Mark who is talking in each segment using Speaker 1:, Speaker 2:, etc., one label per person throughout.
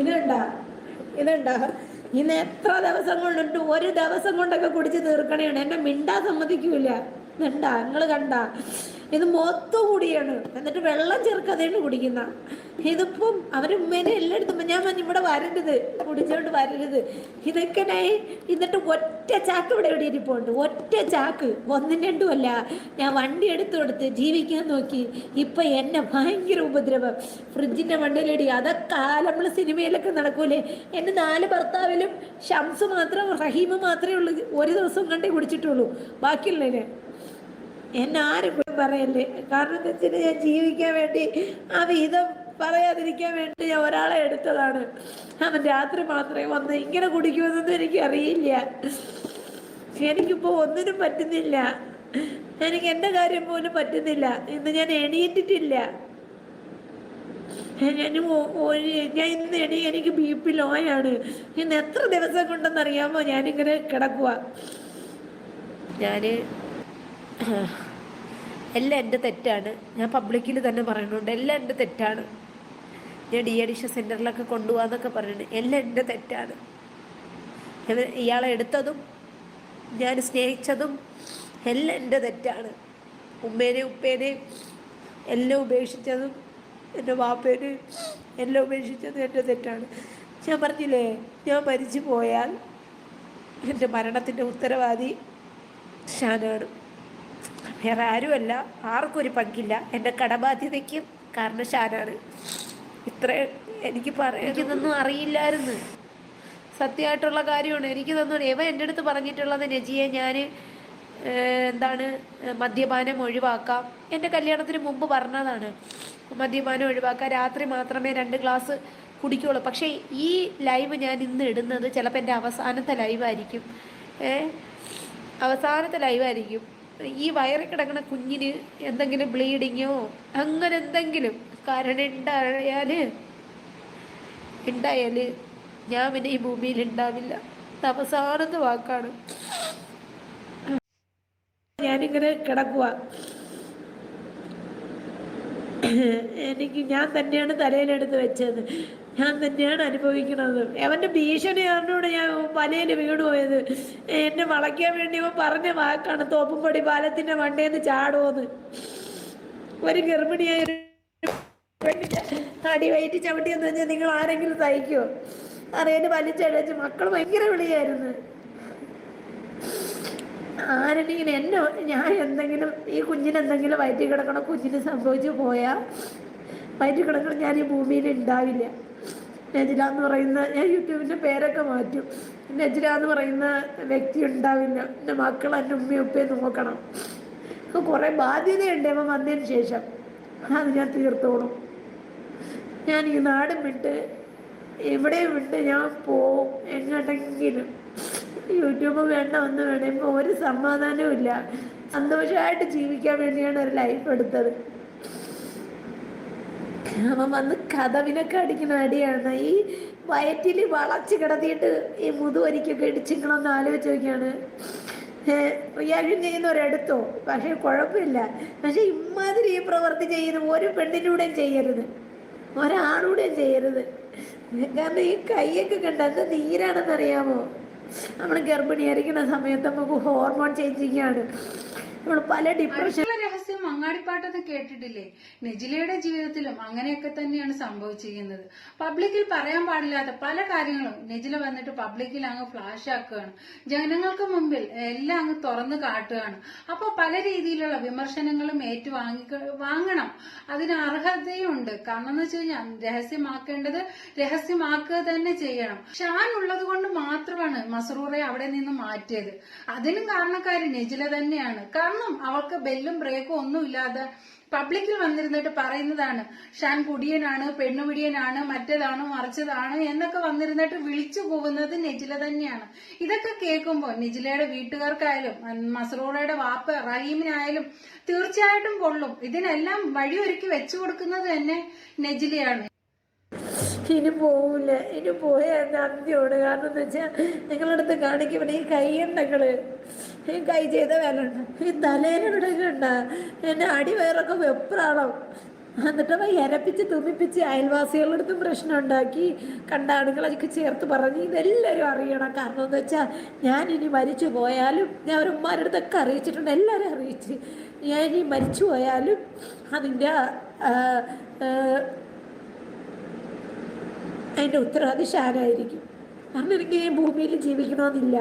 Speaker 1: ഇതുണ്ടാ ഇതുണ്ടാ ഇന്ന് എത്ര ദിവസം കൊണ്ടിട്ട് ഒരു ദിവസം കൊണ്ടൊക്കെ കുടിച്ച് തീർക്കണേണ്. എന്നെ മിണ്ടാ സമ്മതിക്കൂല. ഇതുണ്ടാ നിങ്ങൾ കണ്ടാ ഇത് മൊത്തം കൂടിയാണ്. എന്നിട്ട് വെള്ളം ചേർക്കാതെയാണ് കുടിക്കുന്ന. ഇതിപ്പം അവർ ഉമ്മേനെ എല്ലായിടത്തും ഞാൻ പറഞ്ഞു ഇവിടെ വരരുത്, കുടിച്ചോണ്ട് വരരുത്. ഇതൊക്കെ എന്നിട്ട് ഒറ്റ ചാക്ക് ഇവിടെ എവിടെ ഇരിപ്പുണ്ട്. ഒറ്റ ചാക്ക് ഒന്നും രണ്ടും അല്ല. ഞാൻ വണ്ടി എടുത്തു കൊടുത്ത് ജീവിക്കാൻ നോക്കി. ഇപ്പം എന്നെ ഭയങ്കര ഉപദ്രവം. ഫ്രിഡ്ജിൻ്റെ മണ്ടയിലടി അതൊക്കെ നമ്മൾ സിനിമയിലൊക്കെ നടക്കൂലേ. എൻ്റെ 4 ഭർത്താവിലും ഷംസ് മാത്രം റഹീമ് മാത്രമേ ഉള്ളൂ ഒരു ദിവസം കണ്ടേ കുടിച്ചിട്ടുള്ളൂ. ബാക്കിയുള്ളതിന് എന്നെ ആരും പറയല്ലേ. കാരണം എന്താ വെച്ചാൽ ഞാൻ ജീവിക്കാൻ വേണ്ടി ആ വിധം പറയാതിരിക്കാൻ വേണ്ടി ഞാൻ ഒരാളെ എടുത്തതാണ്. അവൻ രാത്രി മാത്രമേ വന്ന് ഇങ്ങനെ കുടിക്കുമെന്നൊന്നും എനിക്കറിയില്ല. എനിക്കിപ്പോൾ ഒന്നിനും പറ്റുന്നില്ല. എനിക്ക് എൻ്റെ കാര്യം പോലും പറ്റുന്നില്ല. ഇന്ന് ഞാൻ എണീറ്റിട്ടില്ല. ഞാൻ ഇന്ന് എനിക്ക് BP ലോയാണ്. ഇന്ന് എത്ര ദിവസം കൊണ്ടെന്നറിയാമോ ഞാനിങ്ങനെ കിടക്കുക. എല്ലാം എൻ്റെ തെറ്റാണ്. ഞാൻ പബ്ലിക്കിൽ തന്നെ പറയുന്നുണ്ട് എല്ലാം എൻ്റെ തെറ്റാണ്. ഞാൻ ഡി അഡിക്ഷൻ സെൻറ്ററിലൊക്കെ കൊണ്ടുപോകാന്നൊക്കെ പറയുന്നുണ്ട്. എല്ലാം എൻ്റെ തെറ്റാണ്. ഇയാളെ എടുത്തതും ഞാൻ സ്നേഹിച്ചതും എല്ലാം എൻ്റെ തെറ്റാണ്. ഉമ്മേനെയും ഉപ്പേനെയും എല്ലാം ഉപേക്ഷിച്ചതും എൻ്റെ വാപ്പേനെയും എല്ലാം ഉപേക്ഷിച്ചതും എൻ്റെ തെറ്റാണ്. ഞാൻ പറഞ്ഞില്ലേ, ഞാൻ മരിച്ചു പോയാൽ എൻ്റെ മരണത്തിൻ്റെ ഉത്തരവാദി ഷാനാണ്. വേറെ ആരുമല്ല, ആർക്കും ഒരു പങ്കില്ല. എൻ്റെ കടബാധ്യതയ്ക്കും കാരണം ഷാനാണ്. ഇത്ര എനിക്കിതൊന്നും അറിയില്ലായിരുന്നു. സത്യമായിട്ടുള്ള കാര്യമാണ്. എനിക്കിതൊന്നും ഇവ എൻ്റെ അടുത്ത് പറഞ്ഞിട്ടുള്ളത് നജിയെ ഞാൻ മദ്യപാനം ഒഴിവാക്കാം. എൻ്റെ കല്യാണത്തിന് മുമ്പ് പറഞ്ഞതാണ് മദ്യപാനം ഒഴിവാക്കാം, രാത്രി മാത്രമേ 2 ഗ്ലാസ് കുടിക്കുള്ളൂ. പക്ഷേ ഈ ലൈവ് ഞാൻ ഇന്ന് ഇടുന്നത് ചിലപ്പോൾ എൻ്റെ അവസാനത്തെ ലൈവായിരിക്കും. അവസാനത്തെ ലൈവായിരിക്കും. ഈ വയറിൽ കിടക്കുന്ന കുഞ്ഞിന് എന്തെങ്കിലും ബ്ലീഡിങ്ങോ അങ്ങനെ എന്തെങ്കിലും കാരണം ഉണ്ടായാൽ ഞാൻ പിന്നെ ഈ ഭൂമിയിൽ ഉണ്ടാവില്ല. അവസാനത്തെ വാക്കാണ്. ഞാനിങ്ങനെ കിടക്കുക. ഞാൻ തന്നെയാണ് തലയിലെടുത്ത് വെച്ചത്. ഞാൻ തന്നെയാണ് അനുഭവിക്കുന്നത്. അവൻ്റെ ഭീഷണി കാരണമാണ് ഞാൻ വലയിൽ വീണ് പോയത്. എന്നെ വളയ്ക്കാൻ വേണ്ടി അവൻ പറഞ്ഞ വാക്കാണ് തോപ്പുംപടി പാലത്തിൻ്റെ മണ്ടേന്ന് ചാടുമെന്ന്. ഒരു ഗർഭിണിയായ അടി വയറ്റി ചവിട്ടിയെന്ന് വെച്ചാൽ നിങ്ങൾ ആരെങ്കിലും സഹിക്കുമോ? അറിയാൻ വലിച്ചടച്ച് മക്കൾ ഭയങ്കര വിളിയായിരുന്നു. ആരെങ്കിലും ഞാൻ എന്തെങ്കിലും ഈ കുഞ്ഞിനെന്തെങ്കിലും വയറ്റിൽ കിടക്കണം, കുഞ്ഞിന് സംഭവിച്ചു പോയാൽ വയറ്റിൽ കിടക്കണം, ഞാൻ ഈ ഭൂമിയിൽ ഉണ്ടാവില്ല. നജില എന്ന് പറയുന്ന, ഞാൻ യൂട്യൂബിൻ്റെ പേരൊക്കെ മാറ്റും, നജില എന്ന് പറയുന്ന വ്യക്തി ഉണ്ടാവില്ല. എൻ്റെ മക്കൾ എൻ്റെ ഉമ്മയും ഉപ്പയും നോക്കണം. കുറേ ബാധ്യതയുണ്ട് അവൻ വന്നതിന് ശേഷം. അത് ഞാൻ തീർത്തോളും. ഞാൻ ഈ നാടും വിട്ട് എവിടെയും വിട്ട് ഞാൻ പോവും എങ്ങോട്ടെങ്കിലും. യൂട്യൂബ് വേണ്ട ഒന്നും വേണ്ട. ഇപ്പോൾ ഒരു സമാധാനവും ഇല്ല. സന്തോഷമായിട്ട് ജീവിക്കാൻ വേണ്ടിയാണ് ഒരു ലൈഫ് എടുത്തത്. അവൻ വന്ന് കഥവിനൊക്കെ അടിക്കുന്ന അടിയാണ്. ഈ വയറ്റിൽ വളച്ച് കിടത്തിയിട്ട് ഈ മുതുവരിക്കൊക്കെ ഇടിച്ചിങ്ങളൊന്ന് ആലോചിച്ച് നോക്കിയാണ്. റിയാക്ഷൻ ചെയ്യുന്നവരെടുത്തോ, പക്ഷേ കുഴപ്പമില്ല. പക്ഷെ ഇമാതിരി ഈ പ്രവൃത്തി ചെയ്യുന്ന ഒരു പെണ്ണിലൂടെയും ചെയ്യരുത്, ഒരാളൂടെയും ചെയ്യരുത്. കാരണം ഈ കൈയൊക്കെ കണ്ട എന്ത് നീരാണെന്നറിയാമോ? നമ്മൾ ഗർഭിണിയായിരിക്കുന്ന സമയത്ത് നമുക്ക് ഹോർമോൺ ചേഞ്ചിങ്ങാണ്. നമ്മൾ പല ഡിപ്രഷൻ.
Speaker 2: രഹസ്യം മങ്ങാടിപ്പാട്ടെന്ന് കേട്ടിട്ടില്ലേ? നെജിലയുടെ ജീവിതത്തിലും അങ്ങനെയൊക്കെ തന്നെയാണ് സംഭവിച്ചിരിക്കുന്നത്. പബ്ലിക്കിൽ പറയാൻ പാടില്ലാത്ത പല കാര്യങ്ങളും നെജില വന്നിട്ട് പബ്ലിക്കിൽ അങ്ങ് ഫ്ലാഷ് ആക്കുകയാണ്. ജനങ്ങൾക്ക് മുമ്പിൽ എല്ലാം അങ്ങ് തുറന്നു കാട്ടുകയാണ്. അപ്പൊ പല രീതിയിലുള്ള വിമർശനങ്ങളും വാങ്ങണം. അതിന് അർഹതയുണ്ട്. കാരണം എന്ന് വെച്ച് കഴിഞ്ഞാൽ രഹസ്യമാക്കേണ്ടത് രഹസ്യമാക്കുക തന്നെ ചെയ്യണം. ഷാൻ ഉള്ളത് കൊണ്ട് മാത്രമാണ് മസ്റൂറെ അവിടെ നിന്ന് മാറ്റിയത്. അതിനും കാരണക്കാരി നെജില തന്നെയാണ്. കാരണം അവൾക്ക് ബെല്ലും ബ്രേക്കും ഒന്നുമില്ലാതെ പബ്ലിക്കിൽ വന്നിരുന്നിട്ട് പറയുന്നതാണ് ഷാൻ കുടിയനാണ്, പെണ്ണുപിടിയനാണ്, മറ്റേതാണ് മറിച്ചതാണ് എന്നൊക്കെ വന്നിരുന്നിട്ട് വിളിച്ചു പോകുന്നത് നെജില തന്നെയാണ്. ഇതൊക്കെ കേൾക്കുമ്പോൾ നെജിലയുടെ വീട്ടുകാർക്കായാലും മസ്റൂറയുടെ വാപ്പ റഹീമിനായാലും തീർച്ചയായിട്ടും കൊള്ളും. ഇതിനെല്ലാം വഴിയൊരുക്കി വെച്ചു കൊടുക്കുന്നത് തന്നെ നെജിലയാണ്.
Speaker 1: ഇനി പോവില്ല. ഇനി പോയാൽ അന്ത്യമാണ്. കാരണം എന്ന് വെച്ചാൽ നിങ്ങളടുത്ത് കാണിക്കുമ്പോൾ ഈ കൈയുണ്ടെങ്കില് ഈ കൈ ചെയ്ത വേലുണ്ട്, ഈ തലേനോടൊക്കെ ഉണ്ടാ എന്നെ അടിവയറൊക്കെ വെപ്രാളം. എന്നിട്ട് അവ ഇരപ്പിച്ച് തുമ്മിപ്പിച്ച് അയൽവാസികളുടെ അടുത്തും പ്രശ്നം ഉണ്ടാക്കി, കണ്ട ആളുകളൊക്കെ ചേർത്ത് പറഞ്ഞ് ഇതെല്ലാവരും അറിയണം. കാരണം എന്ന് വെച്ചാൽ ഞാനിനി മരിച്ചു പോയാലും ഞാൻ അവരമ്മമാരുടെ അടുത്തൊക്കെ അറിയിച്ചിട്ടുണ്ട്, എല്ലാവരും അറിയിച്ച് ഞാനിനി മരിച്ചു പോയാലും അതിൻ്റെ അതിൻ്റെ ഉത്തരവാദി ഷാനായിരിക്കും. കാരണം എനിക്ക് ഈ ഭൂമിയിൽ ജീവിക്കണമെന്നില്ല.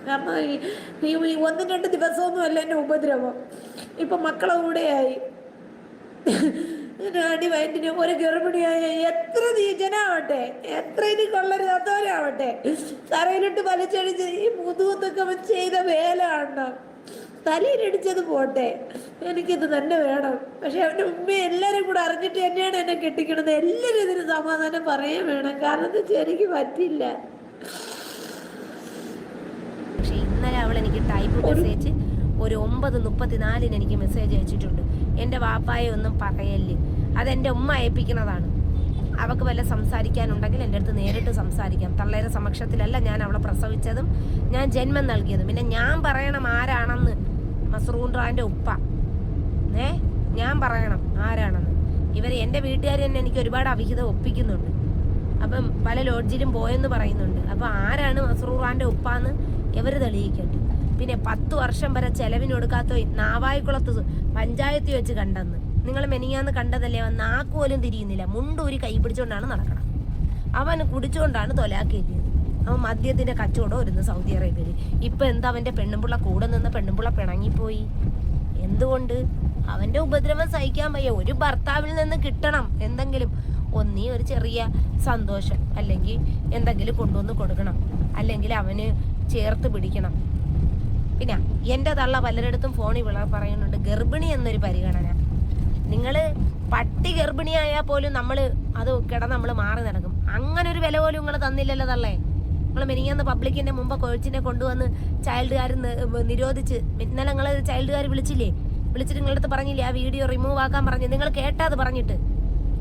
Speaker 1: കാരണം ഈ 1-2 ദിവസമൊന്നുമല്ല എൻ്റെ ഉപദ്രവം. ഇപ്പം മക്കളെ കൂടെയായി അടി വയറ്റിന് ഒരു ഗർഭിണിയായ എത്ര നീചനാവട്ടെ, എത്ര ഇനി കൊള്ളരുതാത്തവരാവട്ടെ, തറയിലിട്ട് വലിച്ചടിച്ച് ഈ മുതുകൊത്തൊക്കെ അവൻ ചെയ്ത വേല കാണണം. തലയിലടിച്ചത് പോട്ടെ, എനിക്കിത് തന്നെ വേണം. പക്ഷെ അവൻ്റെ ഉമ്മ എല്ലാവരും കൂടെ അറിഞ്ഞിട്ട് തന്നെയാണ് എന്നെ കെട്ടിക്കണത്. എല്ലാവരും ഇതിന് സമാധാനം പറയാൻ വേണം. കാരണം എന്താ വെച്ചാൽ എനിക്ക് പറ്റില്ല.
Speaker 3: പക്ഷെ ഇന്നലെ അവൾ എനിക്ക് ടൈപ്പ് മെസ്സേജ് ഒരു 9:34 എനിക്ക് മെസ്സേജ് അയച്ചിട്ടുണ്ട്. എൻ്റെ വാപ്പായെ ഒന്നും പറയല്ലേ, അതെൻ്റെ ഉമ്മ അയപ്പിക്കുന്നതാണ്. അവൾക്ക് വല്ല സംസാരിക്കാനുണ്ടെങ്കിൽ എൻ്റെ അടുത്ത് നേരിട്ട് സംസാരിക്കാം. തള്ളേരെ സമക്ഷത്തിലല്ല ഞാൻ അവളെ പ്രസവിച്ചതും ഞാൻ ജന്മം നൽകിയതും. പിന്നെ ഞാൻ പറയണം ആരാണെന്ന്. മസ്റൂൻറാൻ്റെ ഉപ്പ ഞാൻ പറയണം ആരാണെന്ന്. ഇവർ എൻ്റെ വീട്ടുകാർ തന്നെ എനിക്ക് ഒരുപാട് അവിഹിതം ഒപ്പിക്കുന്നുണ്ട്. അപ്പം പല ലോഡ്ജിലും പോയെന്ന് പറയുന്നുണ്ട്. അപ്പം ആരാണ് മസ്റൂറാൻ്റെ ഉപ്പാന്ന് ഇവർ തെളിയിക്കട്ടെ. പിന്നെ 10 വർഷം വരെ ചെലവിന് കൊടുക്കാത്ത നാവായിക്കുളത്ത് പഞ്ചായത്തിൽ വെച്ച് കണ്ടെന്ന് നിങ്ങൾ മെനിയാന്ന് കണ്ടതല്ലേ. അവൻ നാക്കുപോലും തിരിയുന്നില്ല, മുണ്ടൂരി കൈ പിടിച്ചുകൊണ്ടാണ് നടക്കണം. അവൻ കുടിച്ചുകൊണ്ടാണ് തൊലാക്കിയത്. അവൻ മദ്യത്തിന്റെ കച്ചവടം ഒരുന്ന് സൗദി അറേബ്യയിൽ. ഇപ്പൊ എന്താ അവന്റെ പെണ്ണുമ്പിള്ള കൂടെ നിന്ന് പെണ്ണുമ്പിള്ള പിണങ്ങിപ്പോയി. എന്തുകൊണ്ട്? അവന്റെ ഉപദ്രവം സഹിക്കാൻ വയ്യ. ഒരു ഭർത്താവിൽ നിന്ന് കിട്ടണം എന്തെങ്കിലും, ഒന്നീ ഒരു ചെറിയ സന്തോഷം, അല്ലെങ്കിൽ എന്തെങ്കിലും കൊണ്ടുവന്ന് കൊടുക്കണം, അല്ലെങ്കിൽ അവന് ചേർത്ത് പിടിക്കണം. പിന്നെ എൻ്റെ തള്ള പലരിടത്തും ഫോണിൽ പറയുന്നുണ്ട് ഗർഭിണി എന്നൊരു പരിഗണന. നിങ്ങൾ പട്ടി ഗർഭിണിയായാൽ പോലും നമ്മൾ അത് നമ്മൾ മാറി നടക്കും. അങ്ങനെ ഒരു വില പോലും നിങ്ങൾ തന്നില്ലല്ലോ തള്ളേ. നിങ്ങൾ മെനിയാന്ന് പബ്ലിക്കിന്റെ മുമ്പ് കൊച്ചിനെ കൊണ്ടുവന്ന് ചൈൽഡുകാർ നിരോധിച്ച്, ഇന്നലെ നിങ്ങൾ ചൈൽഡുകാർ വിളിച്ചില്ലേ, വിളിച്ചിട്ട് നിങ്ങളുടെ അടുത്ത് പറഞ്ഞില്ലേ ആ വീഡിയോ റിമൂവ് ആക്കാൻ പറഞ്ഞു. നിങ്ങൾ കേട്ടാത് പറഞ്ഞിട്ട്.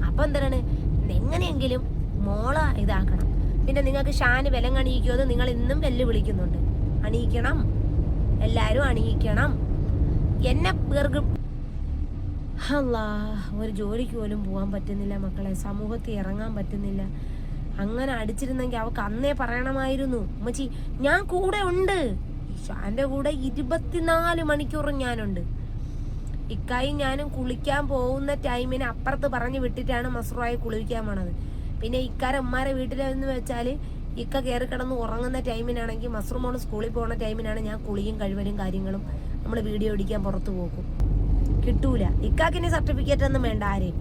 Speaker 3: അപ്പം എന്താണ്, എങ്ങനെയെങ്കിലും മോള ഇതാക്കണം. പിന്നെ നിങ്ങൾക്ക് ഷാന് വിലം അണിയിക്കുമോ നിങ്ങൾ ഇന്നും വെല്ലുവിളിക്കുന്നുണ്ട്. അണിയിക്കണം, എല്ലാവരും അണിയിക്കണം. എന്നെ അല്ലാ, ഒരു ജോലിക്ക് പോലും പോകാൻ പറ്റുന്നില്ല മക്കളെ, സമൂഹത്തിൽ ഇറങ്ങാൻ പറ്റുന്നില്ല. അങ്ങനെ അടിച്ചിരുന്നെങ്കിൽ അവൾക്ക് അന്നേ പറയണമായിരുന്നു, ഉമ്മച്ചി ഞാൻ കൂടെ ഉണ്ട്. ഷാന്റെ കൂടെ 24 മണിക്കൂറും ഞാനുണ്ട്. ഇക്കായും ഞാനും കുളിക്കാൻ പോകുന്ന ടൈമിന് അപ്പുറത്ത് പറഞ്ഞു വിട്ടിട്ടാണ് മസ്റുവായി കുളിക്കാൻ പോണത്. പിന്നെ ഇക്കാരന്മാരെ വീട്ടിലെന്ന് വെച്ചാൽ ഇക്ക കയറി കിടന്ന് ഉറങ്ങുന്ന ടൈമിനാണെങ്കിൽ മസ്റുമോണ് സ്കൂളിൽ പോകുന്ന ടൈമിനാണ് ഞാൻ കുളിയും കഴിവലും കാര്യങ്ങളും നമ്മൾ വീഡിയോ അടിക്കാൻ പുറത്തു പോകും. കിട്ടൂല. ഇക്കാക്കിന് സർട്ടിഫിക്കറ്റ് ഒന്നും വേണ്ട ആരെയും.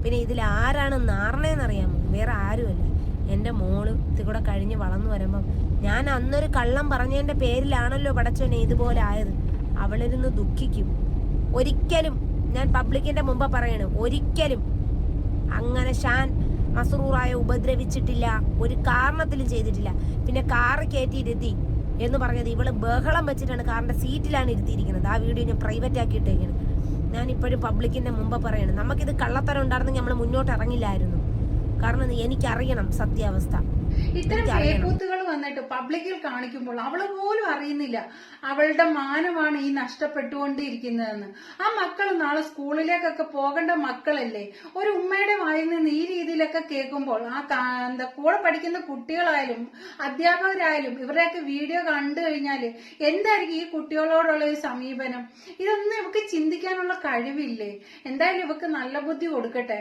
Speaker 3: പിന്നെ ഇതിൽ ആരാണ് നാറണേന്നറിയാമോ? വേറെ ആരുമല്ല, എൻ്റെ മോള് ഇത് കൂടെ കഴിഞ്ഞ് വളർന്നു വരുമ്പം ഞാൻ അന്നൊരു കള്ളം പറഞ്ഞതിൻ്റെ പേരിലാണല്ലോ പടച്ചോനെ ഇതുപോലെ ആയത്. അവളിരുന്ന് ദുഃഖിക്കും. ഒരിക്കലും ഞാൻ പബ്ലിക്കിന്റെ മുമ്പ് പറയണു, ഒരിക്കലും അങ്ങനെ ഷാൻ മസ്റൂറായെ ഉപദ്രവിച്ചിട്ടില്ല, ഒരു കാരണത്തിലും ചെയ്തിട്ടില്ല. പിന്നെ കാറ് കയറ്റി ഇരുത്തി എന്ന് പറഞ്ഞത് ഇവള് ബഹളം വെച്ചിട്ടാണ് കാറിന്റെ സീറ്റിലാണ് ഇരുത്തിയിരിക്കുന്നത്. ആ വീഡിയോ ഞാൻ പ്രൈവറ്റ് ആക്കിയിട്ടേക്കാണ്. ഞാൻ ഇപ്പോഴും പബ്ലിക്കിന്റെ മുമ്പ് പറയണം, നമുക്കിത് കള്ളത്തരം ഉണ്ടായിരുന്നെങ്കിൽ നമ്മൾ മുന്നോട്ട് ഇറങ്ങില്ലായിരുന്നു. കാരണം എനിക്കറിയണം സത്യാവസ്ഥ.
Speaker 2: ഇത്തരം ഫേക്കൂത്തുകൾ വന്നിട്ട് പബ്ലിക്കിൽ കാണിക്കുമ്പോൾ അവള് പോലും അറിയുന്നില്ല അവളുടെ മാനമാണ് ഈ നഷ്ടപ്പെട്ടുകൊണ്ടിരിക്കുന്നതെന്ന്. ആ മക്കൾ നാളെ സ്കൂളിലേക്കൊക്കെ പോകേണ്ട മക്കളല്ലേ. ഒരു ഉമ്മയുടെ വായിൽ നിന്ന് ഈ രീതിയിലൊക്കെ കേൾക്കുമ്പോൾ എന്താ കൂടെ പഠിക്കുന്ന കുട്ടികളായാലും അധ്യാപകരായാലും ഇവരുടെയൊക്കെ വീഡിയോ കണ്ടു കഴിഞ്ഞാല് എന്തായിരിക്കും ഈ കുട്ടികളോടുള്ള ഒരു സമീപനം? ഇതൊന്നും ഇവക്ക് ചിന്തിക്കാനുള്ള കഴിവില്ലേ? എന്തായാലും ഇവക്ക് നല്ല ബുദ്ധി കൊടുക്കട്ടെ.